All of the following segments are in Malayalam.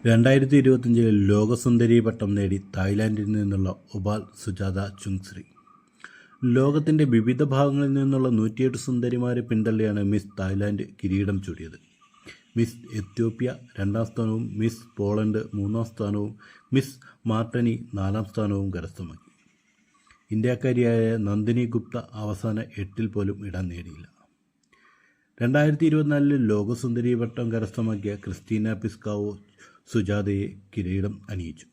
2025 ലോകസുന്ദരി പട്ടം നേടി തായ്ലാൻഡിൽ നിന്നുള്ള ഉപാൽ സുജാത ചുങ്സ്രി. ലോകത്തിൻ്റെ വിവിധ ഭാഗങ്ങളിൽ നിന്നുള്ള 108 സുന്ദരിമാരെ പിന്തള്ളിയാണ് മിസ് തായ്ലാൻഡ് കിരീടം ചൂടിയത്. മിസ് എത്യോപ്യ 2ാം സ്ഥാനവും മിസ് പോളണ്ട് 3ാം സ്ഥാനവും മിസ് മാർട്ടനി 4ാം സ്ഥാനവും കരസ്ഥമാക്കി. ഇന്ത്യക്കാരിയായ നന്ദിനി ഗുപ്ത അവസാന 8 പോലും ഇടം നേടിയില്ല. 2024 ലോകസുന്ദരി പട്ടം കരസ്ഥമാക്കിയ ക്രിസ്റ്റീന പിസ്കാവോ സുജാതയെ കിരീടം അണിയിച്ചു.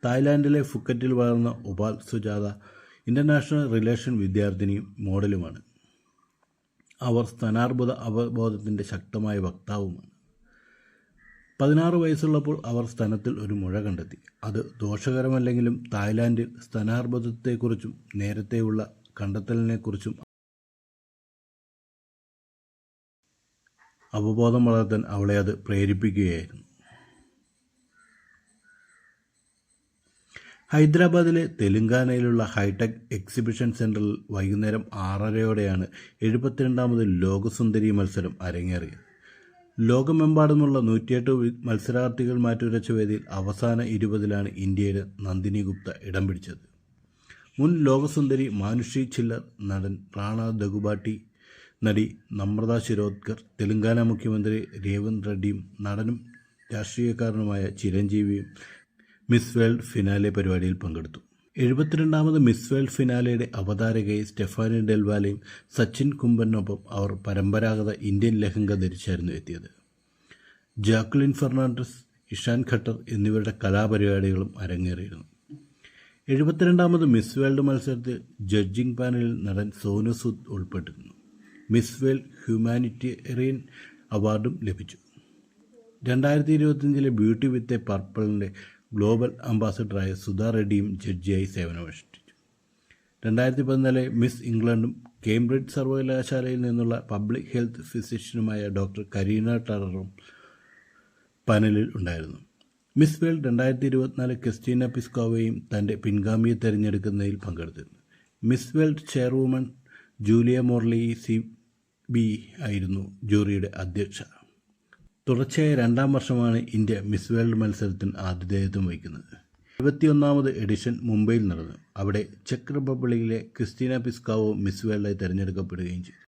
തായ്ലാൻഡിലെ ഫുക്കറ്റിൽ വളർന്ന ഉപാൽ സുജാത ഇൻ്റർനാഷണൽ റിലേഷൻ വിദ്യാർത്ഥിനിയും മോഡലുമാണ്. അവർ സ്തനാർബുദ അവബോധത്തിൻ്റെ ശക്തമായ വക്താവുമാണ്. 16 വയസ്സുള്ളപ്പോൾ അവർ സ്തനത്തിൽ ഒരു മുഴ കണ്ടെത്തി. അത് ദോഷകരമല്ലെങ്കിലും തായ്ലാൻഡിൽ സ്തനാർബുദത്തെക്കുറിച്ചും നേരത്തെയുള്ള കണ്ടെത്തലിനെക്കുറിച്ചും അവബോധം വളർത്താൻ അവളെ അത് പ്രേരിപ്പിക്കുകയായിരുന്നു. ഹൈദരാബാദിലെ തെലുങ്കാനയിലുള്ള ഹൈടെക് എക്സിബിഷൻ സെൻറ്ററിൽ വൈകുന്നേരം 6:30 72ാമത് ലോകസുന്ദരി മത്സരം അരങ്ങേറിയത്. ലോകമെമ്പാടുമുള്ള 108 മത്സരാർത്ഥികൾ മാറ്റുരച്ച വേദിയിൽ അവസാന 20 ഇന്ത്യയുടെ നന്ദിനി ഗുപ്ത ഇടം പിടിച്ചത്. മുൻ ലോകസുന്ദരി മാനുഷി ചില്ലർ, നടൻ റാണ ദഗുബാട്ടി, നടി നമ്രത ശിരോദ്കർ, തെലുങ്കാന മുഖ്യമന്ത്രി രേവന്ത് റെഡ്ഡിയും നടനും രാഷ്ട്രീയക്കാരനുമായ ചിരഞ്ജീവിയും മിസ് വേൾഡ് ഫിനാലെ പരിപാടിയിൽ പങ്കെടുത്തു. 72ാമത് മിസ് വേൾഡ് ഫിനാലയുടെ അവതാരകയെ സ്റ്റെഫാനി ഡെൽവാലയും സച്ചിൻ കുംബറിനൊപ്പം അവർ പരമ്പരാഗത ഇന്ത്യൻ ലെഹങ്ക ധരിച്ചായിരുന്നു എത്തിയത്. ജാക്വലിൻ ഫെർണാണ്ടസ്, ഇഷാൻ ഖട്ടർ എന്നിവരുടെ കലാപരിപാടികളും അരങ്ങേറിയിരുന്നു. 72ാമത് മിസ് വേൾഡ് മത്സരത്തിൽ ജഡ്ജിംഗ് പാനലിൽ നടൻ സോനു സൂദ് ഉൾപ്പെട്ടിരുന്നു. മിസ് വേൾഡ് ഹ്യൂമാനിറ്റേറിയൻ അവാർഡും ലഭിച്ചു. 2025 ബ്യൂട്ടി വിത്ത് എ പർപ്പിളിൻ്റെ ഗ്ലോബൽ അംബാസഡറായ സുധാ റെഡ്ഡിയും ജഡ്ജിയായി സേവനമനുഷ്ഠിച്ചു. 2014 മിസ് ഇംഗ്ലണ്ടും കേംബ്രിഡ്ജ് സർവകലാശാലയിൽ നിന്നുള്ള പബ്ലിക് ഹെൽത്ത് ഫിസിഷ്യനുമായ ഡോക്ടർ കരീന ടററും പാനലിൽ ഉണ്ടായിരുന്നു. മിസ് വേൾഡ് 2024 ക്രിസ്റ്റീന പിസ്കാവോയും തൻ്റെ പിൻഗാമിയെ തിരഞ്ഞെടുക്കുന്നതിൽ പങ്കെടുത്തിരുന്നു. Miss World chairwoman Julia Morley CB ആയിരുന്നു ജൂറിയുടെ അധ്യക്ഷ. തുടർച്ചയായ 2ാം വർഷമാണ് ഇന്ത്യ മിസ് വേൾഡ് മത്സരത്തിന് ആതിഥേയത്വം വഹിക്കുന്നത്. 21ാമത് എഡിഷൻ മുംബൈയിൽ നടന്നു. അവിടെ ചെക്ക് റിപ്പബ്ലിക്കിലെ ക്രിസ്റ്റീന പിസ്കാവോ മിസ് വേൾഡായി തിരഞ്ഞെടുക്കപ്പെടുകയും ചെയ്തു.